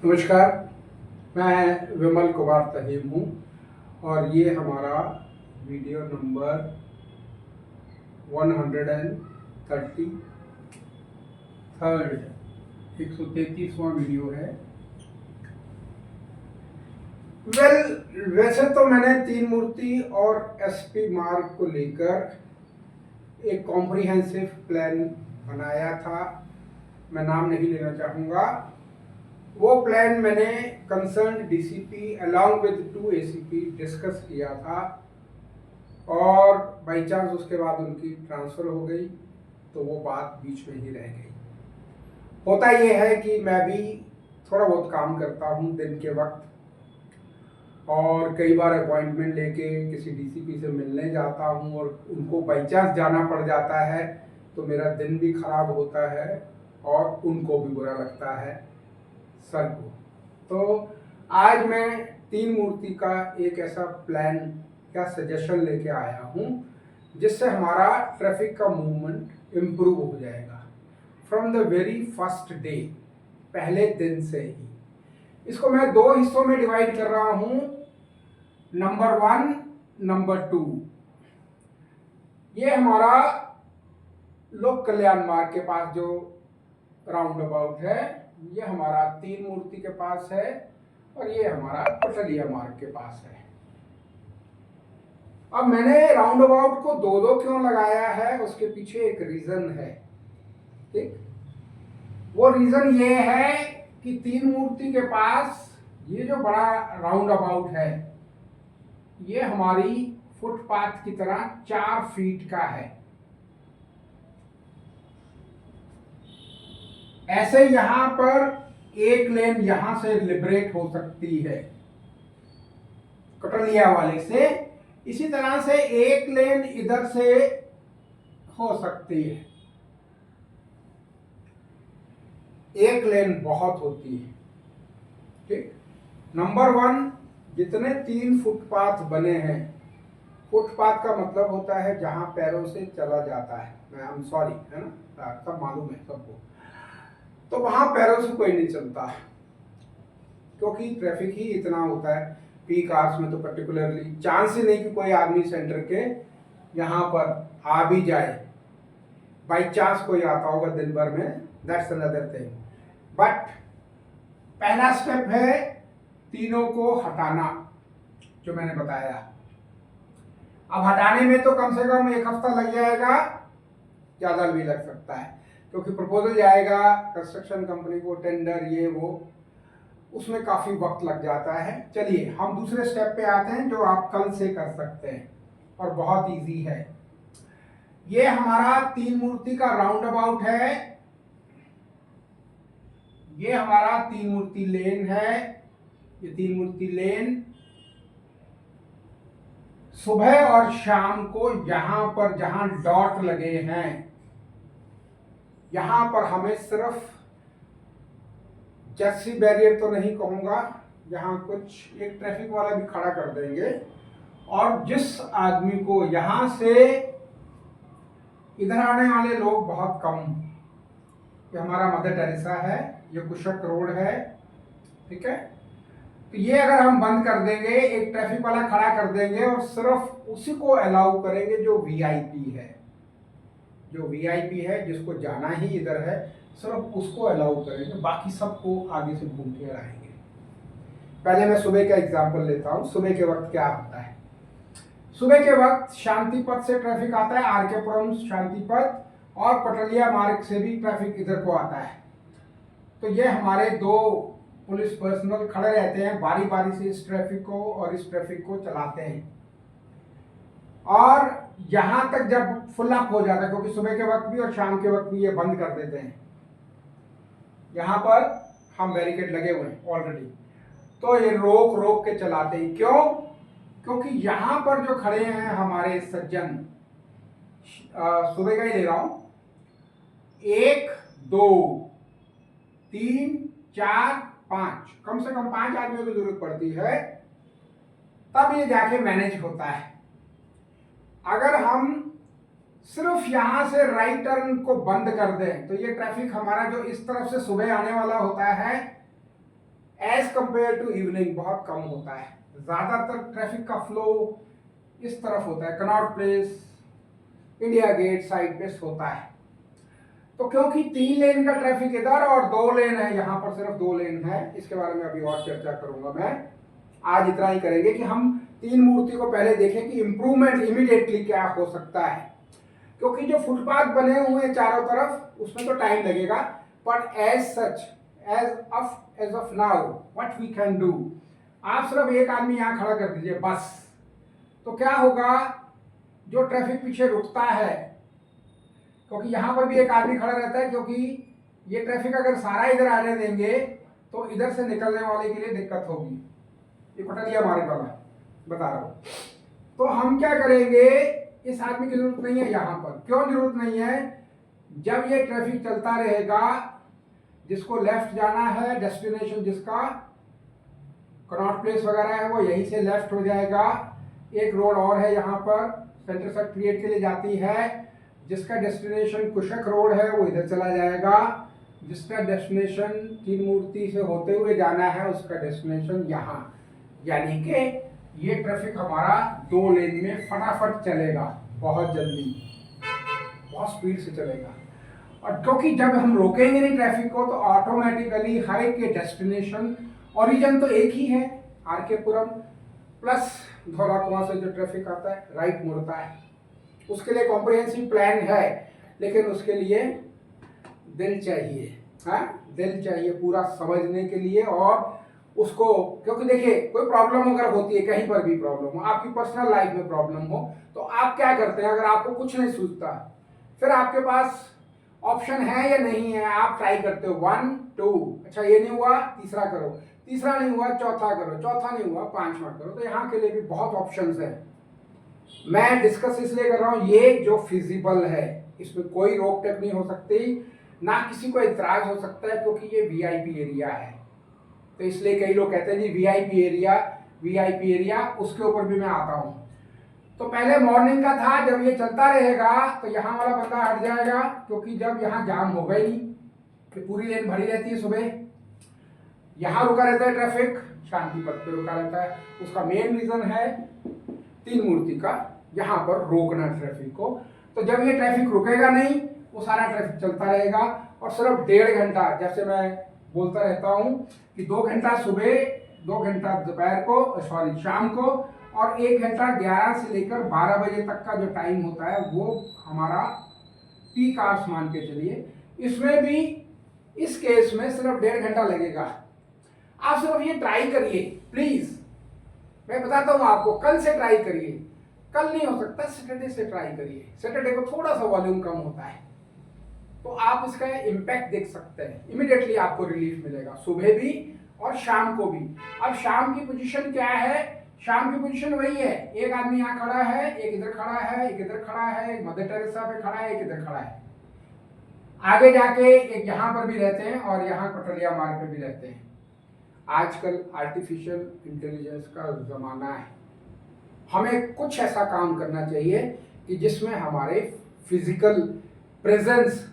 नमस्कार, मैं विमल कुमार तहीम हूँ और ये हमारा वीडियो नंबर 133वां वीडियो है। वैसे तो मैंने तीन मूर्ति और एसपी मार्ग को लेकर एक कॉम्प्रिहेंसिव प्लान बनाया था। मैं नाम नहीं लेना चाहूँगा। वो प्लान मैंने concern DCP along with 2 ACP discuss किया था और बाई चांस उसके बाद उनकी ट्रांसफ़र हो गई तो वो बात बीच में ही रह गई। होता ये है कि मैं भी थोड़ा बहुत काम करता हूँ दिन के वक्त और कई बार अपॉइंटमेंट लेके किसी डीसीपी से मिलने जाता हूँ और उनको बाई चांस जाना पड़ जाता है तो मेरा दिन भी खराब होता है और उनको भी बुरा लगता है सर को। तो आज मैं तीन मूर्ति का एक ऐसा प्लान या सजेशन लेके आया हूँ जिससे हमारा ट्रैफिक का मूवमेंट इम्प्रूव हो जाएगा from the very first day, पहले दिन से ही। इसको मैं दो हिस्सों में डिवाइड कर रहा हूँ, नंबर 1, नंबर 2। ये हमारा लोक कल्याण मार्ग के पास जो राउंड अबाउट है, ये हमारा तीन मूर्ति के पास है और ये हमारा पटलिया मार्ग के पास है। अब मैंने राउंड अबाउट को दो दो क्यों लगाया है, उसके पीछे एक रीजन है। ठीक, वो रीजन ये है कि तीन मूर्ति के पास ये जो बड़ा राउंड अबाउट है ये हमारी फुटपाथ की तरह 4 फीट का है। ऐसे यहां पर एक लेन यहां से लिबरेट हो सकती है कटलिया वाले से, इसी तरह से एक लेन इधर से हो सकती है। एक लेन बहुत होती है। ठीक, नंबर 1, जितने 3 फुटपाथ बने हैं, फुटपाथ का मतलब होता है जहां पैरों से चला जाता है। मैं आई एम सॉरी, है ना, सब मालूम है सबको। तो वहां पैरों से कोई नहीं चलता क्योंकि ट्रैफिक ही इतना होता है। पीक आवर्स में तो पर्टिकुलरली चांस ही नहीं कि कोई आदमी सेंटर के यहाँ पर आ भी जाए। बाई चांस कोई आता होगा दिन भर में, दैट्स अनदर थिंग। बट पहला स्टेप है तीनों को हटाना, जो मैंने बताया। अब हटाने में तो कम से कम 1 हफ्ता लग जाएगा, ज्यादा भी लग सकता है क्योंकि प्रपोजल जाएगा कंस्ट्रक्शन कंपनी को, टेंडर ये वो, उसमें काफी वक्त लग जाता है। चलिए हम दूसरे स्टेप पे आते हैं जो आप कल से कर सकते हैं और बहुत इजी है। ये हमारा तीन मूर्ति का राउंड अबाउट है, ये हमारा तीन मूर्ति लेन है। ये तीन मूर्ति लेन सुबह और शाम को यहां पर जहां डॉट लगे हैं यहां पर हमें सिर्फ जर्सी बैरियर तो नहीं कहूंगा, यहाँ कुछ एक ट्रैफिक वाला भी खड़ा कर देंगे और जिस आदमी को यहाँ से इधर आने वाले लोग बहुत कम। ये हमारा मदर टेरेसा है, ये कुशक रोड है। ठीक है, तो ये अगर हम बंद कर देंगे, एक ट्रैफिक वाला खड़ा कर देंगे और सिर्फ उसी को अलाउ करेंगे जो वीआईपी है। जो वीआईपी है, जिसको जाना ही इधर है, सिर्फ उसको अलाउ करेंगे, बाकी सबको आगे से घूम के आएंगे। पहले मैं सुबह का एग्जांपल लेता हूँ। सुबह के वक्त क्या होता है? सुबह के वक्त शांति पथ से ट्रैफिक आता है, आरकेपुरम शांति पथ, और पटलिया मार्ग से भी ट्रैफिक इधर को आता है। तो ये हमारे 2 पुलिस पर्सनल खड़े रहते हैं, बारी बारी से इस ट्रैफिक को और इस ट्रैफिक को चलाते हैं और यहां तक जब फुल अप हो जाता है, क्योंकि सुबह के वक्त भी और शाम के वक्त भी ये बंद कर देते हैं। यहाँ पर हम बैरिकेड लगे हुए हैं ऑलरेडी, तो ये रोक रोक के चलाते हैं। क्यों? क्योंकि यहाँ पर जो खड़े हैं हमारे सज्जन, सुबह का ही ले रहा हूं, 1 2 3 4 5, कम से कम 5 आदमियों की जरूरत पड़ती है, तब ये जाके मैनेज होता है। अगर हम सिर्फ यहां से राइट टर्न को बंद कर दें तो ये ट्रैफिक हमारा जो इस तरफ से सुबह आने वाला होता है एज कंपेयर टू इवनिंग बहुत कम होता है। ज़्यादातर ट्रैफिक का फ्लो इस तरफ होता है, कनॉट प्लेस, इंडिया गेट साइड पे होता है। तो क्योंकि 3 लेन का ट्रैफिक इधर और 2 लेन है, यहाँ पर सिर्फ 2 लेन है, इसके बारे में अभी और चर्चा करूंगा मैं। आज इतना ही करेंगे कि हम 3 मूर्ति को पहले देखें कि इम्प्रूवमेंट इमीडिएटली क्या हो सकता है। क्योंकि जो फुटपाथ बने हुए हैं चारों तरफ उसमें तो टाइम लगेगा, but as such as of now what we can do, आप सिर्फ एक आदमी यहाँ खड़ा कर दीजिए बस, तो क्या होगा, जो ट्रैफिक पीछे रुकता है, क्योंकि यहाँ पर भी एक आदमी खड़ा रहता है, क्योंकि ये ट्रैफिक अगर सारा इधर आने देंगे तो इधर से निकलने वाले के लिए दिक्कत होगी। ये कटलिया मार्ग वाला बता रहा हूँ। तो हम क्या करेंगे, इस आदमी की जरूरत नहीं है यहाँ पर। क्यों जरूरत नहीं है? जब ये ट्रैफिक चलता रहेगा, जिसको लेफ्ट जाना है, डेस्टिनेशन जिसका कनॉट प्लेस वगैरह है, वो यहीं से लेफ्ट हो जाएगा। एक रोड और है यहाँ पर सेंटर सर्ट क्रिएट के लिए जाती है, जिसका डेस्टिनेशन कुशक रोड है वो इधर चला जाएगा। जिसका डेस्टिनेशन तीन मूर्ति से होते हुए जाना है उसका डेस्टिनेशन यहाँ, यानी कि ये ट्रैफिक हमारा 2 लेन में फटाफट चलेगा, बहुत जल्दी, बहुत स्पीड से चलेगा। और क्योंकि जब हम रोकेंगे नहीं ट्रैफिक को तो ऑटोमेटिकली हर एक के डेस्टिनेशन, ओरिजिन तो एक ही है आरकेपुरम, प्लस धौलाकुआं से जो ट्रैफिक आता है राइट मुड़ता है। उसके लिए कॉम्प्रिहेंसिव प्लान है, लेकिन उसके लिए दिल चाहिए, हाँ दिल चाहिए पूरा समझने के लिए। और उसको, क्योंकि देखिए कोई प्रॉब्लम अगर होती है, कहीं पर भी प्रॉब्लम हो, आपकी पर्सनल लाइफ में प्रॉब्लम हो, तो आप क्या करते हैं? अगर आपको कुछ नहीं सूझता, फिर आपके पास ऑप्शन है या नहीं है, आप ट्राई करते हो 1 2, अच्छा ये नहीं हुआ तीसरा करो, तीसरा नहीं हुआ चौथा करो, चौथा नहीं हुआ पांचवा करो। तो यहाँ के लिए भी बहुत ऑप्शंस है। मैं डिस्कस इसलिए कर रहा हूँ ये जो फिजिबल है, इसमें कोई रोक टोक नहीं हो सकती, ना किसी को इतराज हो सकता है, क्योंकि ये वीआईपी एरिया है। तो इसलिए कई लोग कहते हैं जी वीआईपी एरिया, उसके ऊपर भी मैं आता हूँ। तो पहले मॉर्निंग का था, जब ये चलता रहेगा तो यहाँ वाला बंदा हट जाएगा, क्योंकि जब यहाँ जाम हो गई कि पूरी लेन भरी रहती है सुबह, यहाँ रुका रहता है ट्रैफिक, शांति पथ पे रुका रहता है। उसका मेन रीजन है 3 मूर्ति का यहाँ पर रोकना ट्रैफिक को। तो जब ये ट्रैफिक रुकेगा नहीं, वो सारा ट्रैफिक चलता रहेगा। और सिर्फ 1.5 घंटा, जैसे मैं बोलता रहता हूँ कि 2 घंटा सुबह, 2 घंटा दोपहर को, सॉरी शाम को, और 1 घंटा 11 से लेकर 12 बजे तक का जो टाइम होता है वो हमारा पीक आवर्स मान के चलिए। इसमें भी इस केस में सिर्फ 1.5 घंटा लगेगा। आप सिर्फ ये ट्राई करिए प्लीज, मैं बताता हूँ आपको, कल से ट्राई करिए, कल नहीं हो सकता सैटरडे से ट्राई करिए। सैटरडे को थोड़ा सा वॉल्यूम कम होता है, तो आप इसका इम्पैक्ट देख सकते हैं। इमीडिएटली आपको रिलीफ मिलेगा, सुबह भी और शाम को भी। अब शाम की पोजीशन क्या है? शाम की पोजीशन वही है, एक आदमी यहाँ खड़ा है, एक इधर खड़ा है, एक इधर खड़ा है, एक मदर टेरेसा पे खड़ा है, एक इधर खड़ा है। आगे जाके एक यहाँ पर भी रहते हैं और यहाँ कटलिया मार्ग पे भी रहते हैं। आजकल आर्टिफिशियल इंटेलिजेंस का जमाना है, हमें कुछ ऐसा काम करना चाहिए कि जिसमें हमारे फिजिकल प्रेजेंस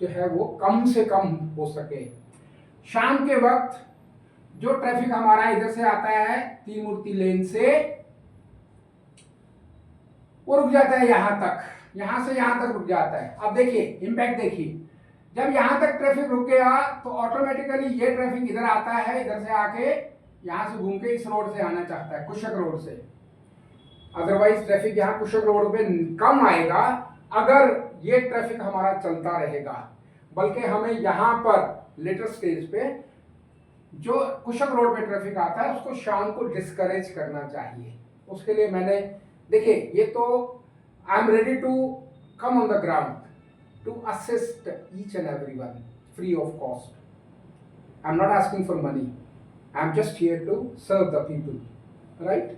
जो है वो कम से कम हो सके। शाम के वक्त जो ट्रैफिक हमारा इधर से आता है 3 मूर्ति लेन से, वो रुक जाता है यहाँ तक, यहाँ से यहाँ तक रुक जाता है। अब देखिए इम्पैक्ट देखिए, जब यहाँ तक ट्रैफिक रुक गया तो ऑटोमेटिकली ये ट्रैफिक इधर आता है, इधर से आके यहाँ से घूम के इस रोड से आना चाहता है, कुशक रोड से। अदरवाइज ट्रैफिक यहाँ कुशक रोड पे कम आएगा अगर ये ट्रैफिक हमारा चलता रहेगा। बल्कि हमें यहाँ पर लेटर स्टेज पे जो कुशक रोड पे ट्रैफिक आता है उसको शाम को डिस्करेज करना चाहिए। उसके लिए मैंने, देखिए ये तो I am ready to come on the ground to assist each and everyone free of cost. I'm not asking for money. I'm just here to serve the people, right?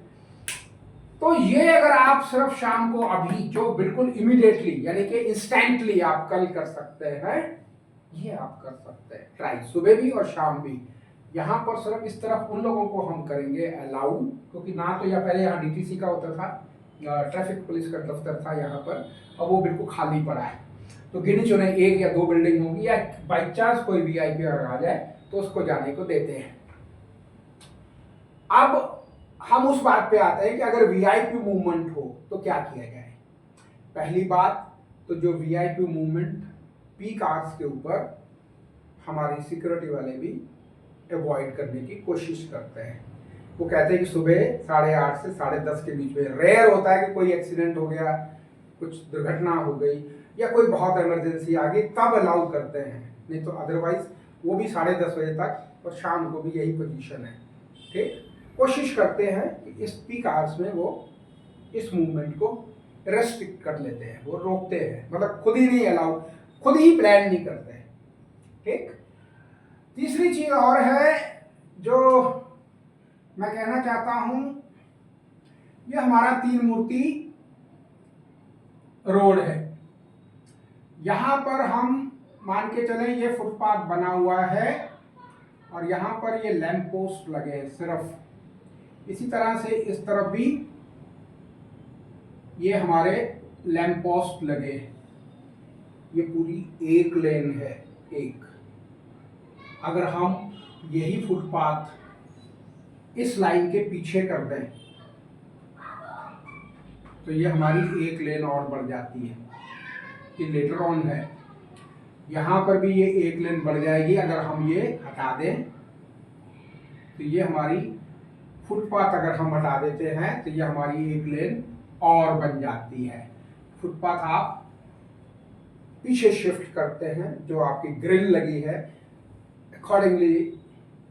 तो ये अगर आप सिर्फ शाम को अभी जो बिल्कुल इमीडिएटली यानी कि इंस्टेंटली आप कल कर सकते हैं, ये आप कर सकते हैं ट्राई, सुबह भी और शाम भी। यहाँ पर सिर्फ इस तरफ उन लोगों को हम करेंगे अलाउ, क्योंकि ना तो या पहले यहाँ डीटीसी का होता था, ट्रैफिक पुलिस का दफ्तर था यहाँ पर, अब वो बिल्कुल खाली पड़ा है। तो गिने चुने 1 या 2 बिल्डिंग होगी, या बाई चांस कोई वीआईपी अगर आ जाए तो उसको जाने को देते हैं। अब हम उस बात पे आते हैं कि अगर वीआईपी मूवमेंट हो तो क्या किया जाए। पहली बात तो जो वीआईपी मूवमेंट पीक आवर्स के ऊपर हमारी सिक्योरिटी वाले भी अवॉइड करने की कोशिश करते हैं। वो कहते हैं कि सुबह 8:30 से 10:30 के बीच में रेयर होता है कि कोई एक्सीडेंट हो गया, कुछ दुर्घटना हो गई या कोई बहुत इमरजेंसी आ गई, तब अलाउ करते हैं, नहीं तो अदरवाइज वो भी 10:30 बजे तक और शाम को भी यही पोजीशन है। ठीक, कोशिश करते हैं कि इस पीक आवर्स में वो इस मूवमेंट को रेस्ट्रिक्ट कर लेते हैं, वो रोकते हैं, मतलब खुद ही नहीं अलाउ, खुद ही प्लान नहीं करते हैं। ठीक, तीसरी चीज और है जो मैं कहना चाहता हूं, ये हमारा 3 मूर्ति रोड है, यहां पर हम मान के चले ये फुटपाथ बना हुआ है और यहां पर ये लैंप पोस्ट लगे हैं सिर्फ, इसी तरह से इस तरफ भी ये हमारे लैंप पोस्ट लगे हैं, ये पूरी एक लेन है। एक अगर हम यही फुटपाथ इस लाइन के पीछे कर दें तो ये हमारी एक लेन और बढ़ जाती है, ये लेटर ऑन है, यहाँ पर भी ये एक लेन बढ़ जाएगी। अगर हम ये हटा दें तो ये हमारी फुटपाथ अगर हम हटा देते हैं तो ये हमारी एक लेन और बन जाती है। फुटपाथ आप पीछे शिफ्ट करते हैं, जो आपकी ग्रिल लगी है अकॉर्डिंगली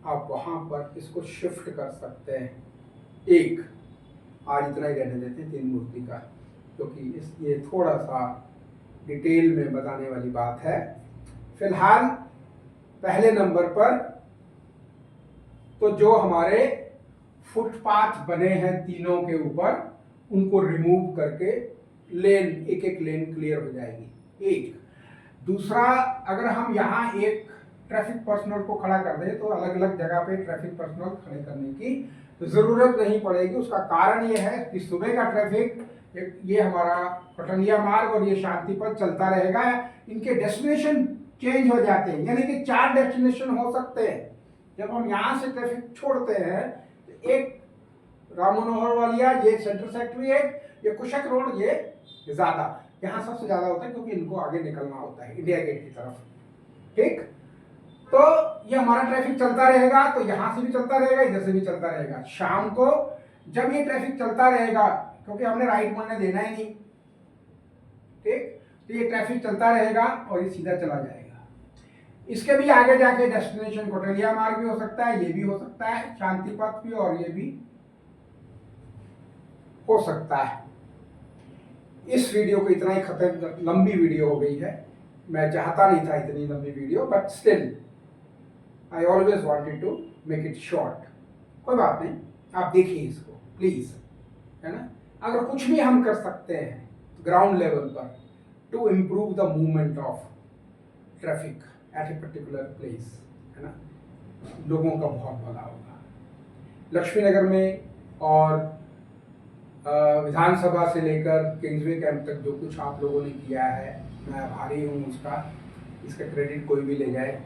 आप वहां पर इसको शिफ्ट कर सकते हैं। एक आज इतना ही रहने देते हैं 3 मूर्ति का, क्योंकि ये थोड़ा सा डिटेल में बताने वाली बात है। फिलहाल पहले नंबर पर तो जो हमारे फुटपाथ बने हैं तीनों के ऊपर, उनको रिमूव करके लेन एक एक लेन क्लियर हो जाएगी। एक दूसरा, अगर हम यहाँ एक ट्रैफिक पर्सनल को खड़ा कर दें तो अलग अलग जगह पे ट्रैफिक पर्सनल खड़े करने की जरूरत नहीं पड़ेगी। उसका कारण ये है कि सुबह का ट्रैफिक ये हमारा पटलिया मार्ग और ये शांति पथ चलता रहेगा, इनके डेस्टिनेशन चेंज हो जाते हैं, यानी कि 4 डेस्टिनेशन हो सकते हैं। जब हम यहाँ से ट्रैफिक छोड़ते हैं तो एक राम मनोहर वालिया, ये सेंट्रल सेक्टर, ये कुशक रोड, ये ज्यादा यहाँ सबसे ज्यादा होता है क्योंकि इनको आगे निकलना होता है इंडिया गेट की तरफ। ठीक, तो ये हमारा ट्रैफिक चलता रहेगा, तो यहां से भी चलता रहेगा, इधर से भी चलता रहेगा। शाम को जब ये ट्रैफिक चलता रहेगा, क्योंकि हमने राइट मोड़ने देना ही नहीं, ठीक, तो ये ट्रैफिक चलता रहेगा और ये सीधा चला जाएगा। इसके भी आगे जाके डेस्टिनेशन कोटलिया मार्ग भी हो सकता है, ये भी हो सकता है, शांति पथ भी, और ये भी हो सकता है। इस वीडियो को इतना ही खत्म, लंबी वीडियो हो गई है, मैं चाहता नहीं था इतनी लंबी video, but still I always wanted to make it short. कोई बात नहीं, आप देखिए इसको प्लीज, है ना। अगर कुछ भी हम कर सकते हैं ग्राउंड लेवल पर to improve the movement of traffic at a particular place, है ना, लोगों का बहुत भला होगा। लक्ष्मीनगर में और विधानसभा से लेकर किंग्सवे कैंप तक जो कुछ आप लोगों ने किया है, मैं आभारी हूँ उसका। इसका क्रेडिट कोई भी ले जाए,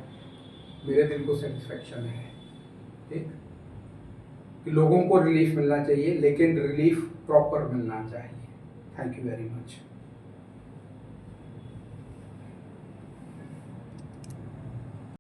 मेरे दिल को सेटिस्फेक्शन है। ठीक, कि लोगों को रिलीफ मिलना चाहिए, लेकिन रिलीफ प्रॉपर मिलना चाहिए। Thank you very much.